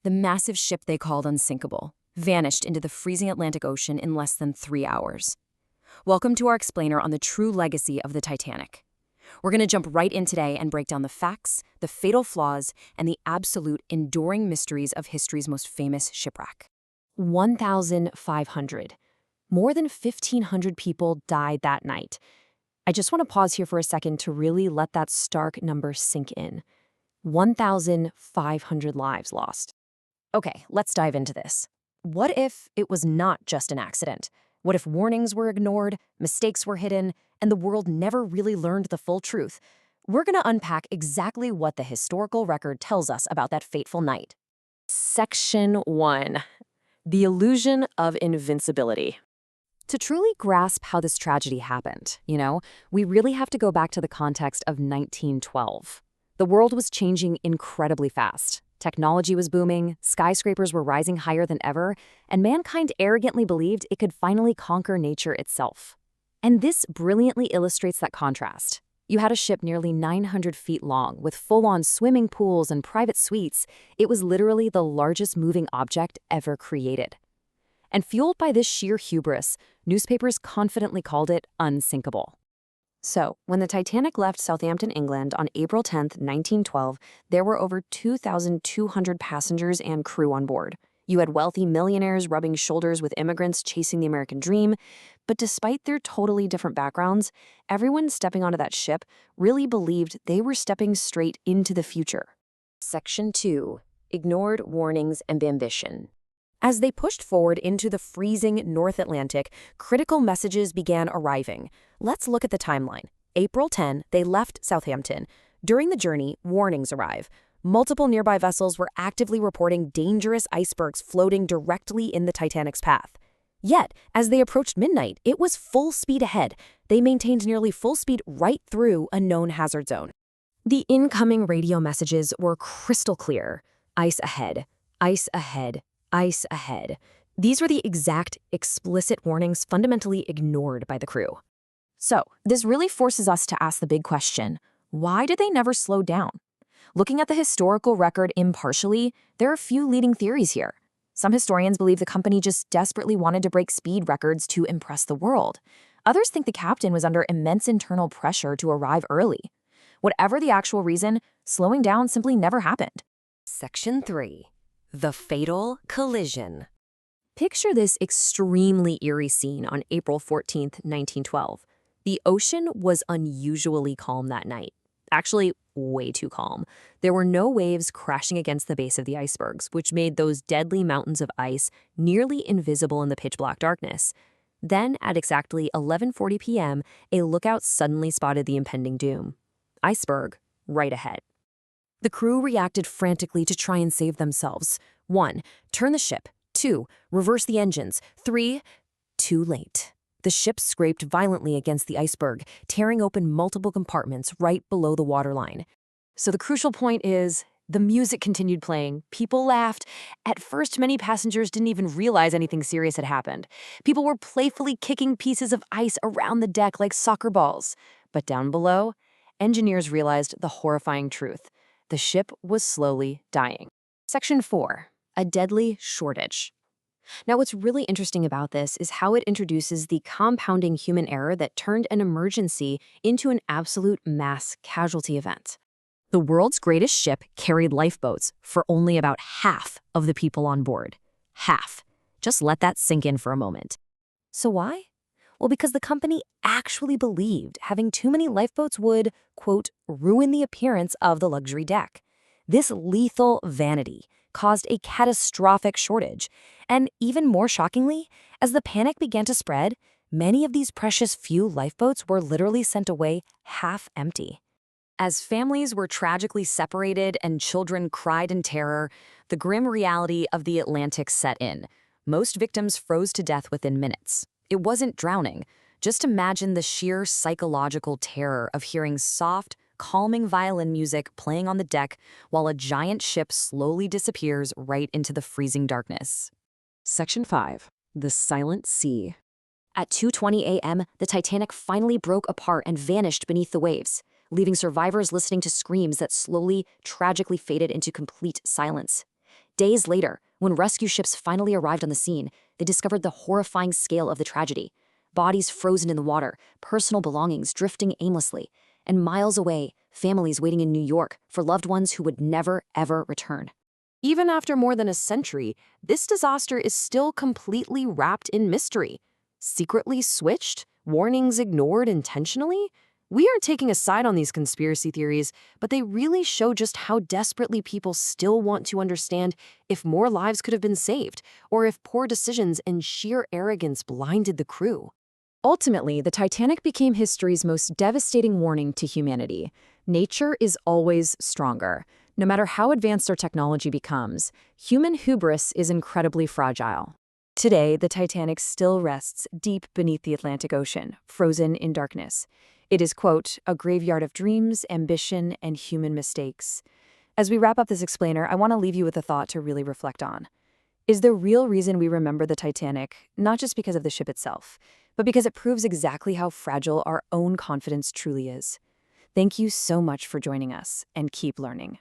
the massive ship they called Unsinkable vanished into the freezing Atlantic Ocean in less than 3 hours. Welcome to our explainer on the true legacy of the Titanic. We're going to jump right in today and break down the facts, the fatal flaws, and the absolute enduring mysteries of history's most famous shipwreck. 1,500. More than 1,500 people died that night. I just want to pause here for a second to really let that stark number sink in. 1,500 lives lost. Okay, let's dive into this. What if it was not just an accident? What if warnings were ignored, mistakes were hidden, and the world never really learned the full truth? We're going to unpack exactly what the historical record tells us about that fateful night. Section 1. The illusion of invincibility. To truly grasp how this tragedy happened, we really have to go back to the context of 1912. The world was changing incredibly fast. Technology was booming, skyscrapers were rising higher than ever, and mankind arrogantly believed it could finally conquer nature itself. And this brilliantly illustrates that contrast. You had a ship nearly 900 feet long, with full-on swimming pools and private suites. It was literally the largest moving object ever created. And fueled by this sheer hubris, newspapers confidently called it unsinkable. So, when the Titanic left Southampton, England on April 10, 1912, there were over 2,200 passengers and crew on board. You had wealthy millionaires rubbing shoulders with immigrants chasing the American dream. But despite their totally different backgrounds, everyone stepping onto that ship really believed they were stepping straight into the future. Section 2. Ignored warnings and ambition. As they pushed forward into the freezing North Atlantic, critical messages began arriving. Let's look at the timeline. April 10, they left Southampton. During the journey, warnings arrive. Multiple nearby vessels were actively reporting dangerous icebergs floating directly in the Titanic's path. Yet, as they approached midnight, it was full speed ahead. They maintained nearly full speed right through a known hazard zone. The incoming radio messages were crystal clear. Ice ahead, ice ahead, ice ahead. These were the exact, explicit warnings fundamentally ignored by the crew. So, this really forces us to ask the big question, why did they never slow down? Looking at the historical record impartially, there are a few leading theories here. Some historians believe the company just desperately wanted to break speed records to impress the world. Others think the captain was under immense internal pressure to arrive early. Whatever the actual reason, slowing down simply never happened. Section 3. The fatal collision. Picture this extremely eerie scene on April 14, 1912. The ocean was unusually calm that night. Actually, way too calm. There were no waves crashing against the base of the icebergs, which made those deadly mountains of ice nearly invisible in the pitch-black darkness. Then, at exactly 11:40 p.m., a lookout suddenly spotted the impending doom. Iceberg, right ahead. The crew reacted frantically to try and save themselves. 1. Turn the ship. 2. Reverse the engines. 3. Too late. The ship scraped violently against the iceberg, tearing open multiple compartments right below the waterline. So the crucial point is, the music continued playing. People laughed. At first, many passengers didn't even realize anything serious had happened. People were playfully kicking pieces of ice around the deck like soccer balls. But down below, engineers realized the horrifying truth. The ship was slowly dying. Section 4. A deadly shortage. Now, what's really interesting about this is how it introduces the compounding human error that turned an emergency into an absolute mass casualty event. The world's greatest ship carried lifeboats for only about half of the people on board. Half. Just let that sink in for a moment. So why? Well, because the company actually believed having too many lifeboats would, quote, ruin the appearance of the luxury deck. This lethal vanity caused a catastrophic shortage. And even more shockingly, as the panic began to spread, many of these precious few lifeboats were literally sent away half empty. As families were tragically separated and children cried in terror, the grim reality of the Atlantic set in. Most victims froze to death within minutes. It wasn't drowning. Just imagine the sheer psychological terror of hearing soft, calming violin music playing on the deck while a giant ship slowly disappears right into the freezing darkness. Section 5. The Silent Sea. At 2:20 a.m., the Titanic finally broke apart and vanished beneath the waves, leaving survivors listening to screams that slowly, tragically faded into complete silence. Days later, when rescue ships finally arrived on the scene, they discovered the horrifying scale of the tragedy. Bodies frozen in the water, personal belongings drifting aimlessly, and miles away, families waiting in New York for loved ones who would never, ever return. Even after more than a century, this disaster is still completely wrapped in mystery. Secretly switched? Warnings ignored intentionally? We aren't taking a side on these conspiracy theories, but they really show just how desperately people still want to understand if more lives could have been saved, or if poor decisions and sheer arrogance blinded the crew. Ultimately, the Titanic became history's most devastating warning to humanity. Nature is always stronger. No matter how advanced our technology becomes, human hubris is incredibly fragile. Today, the Titanic still rests deep beneath the Atlantic Ocean, frozen in darkness. It is, quote, a graveyard of dreams, ambition, and human mistakes. As we wrap up this explainer, I want to leave you with a thought to really reflect on. Is the real reason we remember the Titanic not just because of the ship itself, but because it proves exactly how fragile our own confidence truly is? Thank you so much for joining us, and keep learning.